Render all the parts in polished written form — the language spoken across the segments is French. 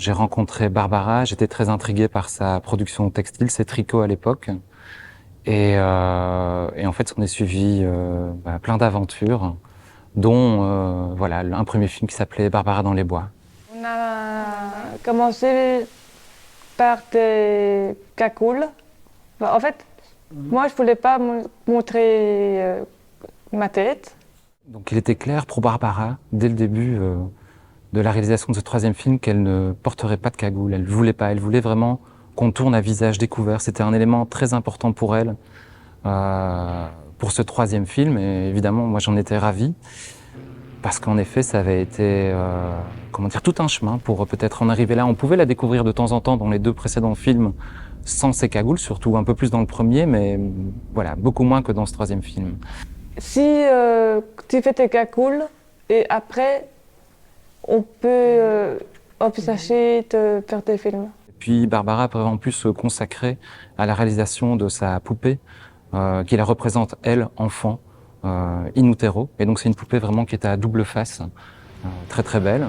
J'ai rencontré Barbara, j'étais très intrigué par sa production textile, ses tricots à l'époque. Et en fait, on est suivi plein d'aventures, dont voilà, un premier film qui s'appelait Barbara dans les bois. On a commencé par des cagoules. En fait, moi, je voulais pas montrer ma tête. Donc il était clair pour Barbara, dès le début de la réalisation de ce troisième film, qu'elle ne porterait pas de cagoule. Elle ne voulait pas, elle voulait vraiment qu'on tourne à visage découvert. C'était un élément très important pour elle, pour ce troisième film. Et évidemment, moi j'en étais ravi. Parce qu'en effet, ça avait été, comment dire, tout un chemin pour peut-être en arriver là. On pouvait la découvrir de temps en temps dans les deux précédents films sans ces cagoules, surtout un peu plus dans le premier, mais voilà, beaucoup moins que dans ce troisième film. Si tu fais tes cagoules et après, on peut envisager de faire des films. Et puis Barbara peut en plus se consacrer à la réalisation de sa poupée, qui la représente, elle, enfant, in utero. Et donc c'est une poupée vraiment qui est à double face, très très belle.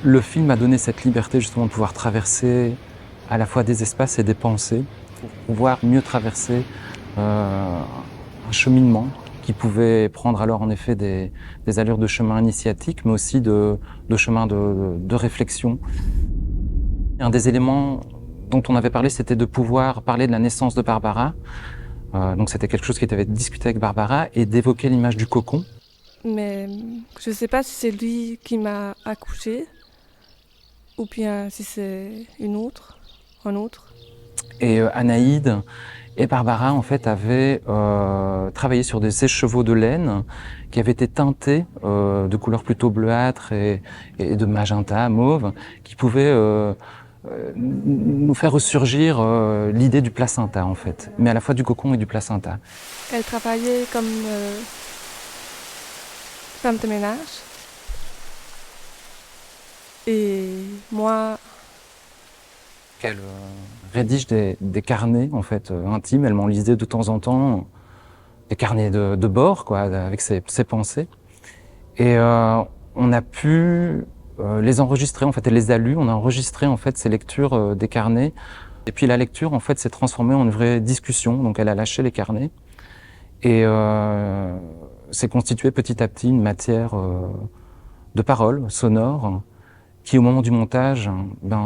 Le film a donné cette liberté justement de pouvoir traverser à la fois des espaces et des pensées, pour pouvoir mieux traverser un cheminement qui pouvait prendre alors en effet des allures de chemin initiatique, mais aussi de chemin de réflexion. Un des éléments dont on avait parlé, c'était de pouvoir parler de la naissance de Barbara. Donc c'était quelque chose qui avait discuté avec Barbara et d'évoquer l'image du cocon. Mais je ne sais pas si c'est lui qui m'a accouchée ou bien si c'est un autre. Et Anaïde et Barbara, en fait, avaient travaillé sur des sèche-chevaux de laine qui avaient été teintés de couleurs plutôt bleuâtres et de magenta, mauve, qui pouvaient nous faire ressurgir l'idée du placenta, en fait, mais à la fois du cocon et du placenta. Elle travaillait comme femme de ménage. Et moi, Qu'elle rédige des carnets, en fait, intimes. Elle m'en lisait de temps en temps, des carnets de bord, quoi, avec ses pensées. Et on a pu les enregistrer, en fait, elle les a lus, on a enregistré en fait ces lectures des carnets. Et puis la lecture, en fait, s'est transformée en une vraie discussion. Donc elle a lâché les carnets et s'est constituée petit à petit une matière de parole sonore qui, au moment du montage,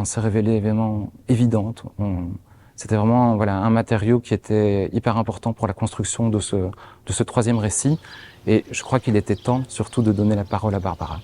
s'est révélée vraiment évidente. C'était vraiment voilà, un matériau qui était hyper important pour la construction de ce troisième récit. Et je crois qu'il était temps surtout de donner la parole à Barbara.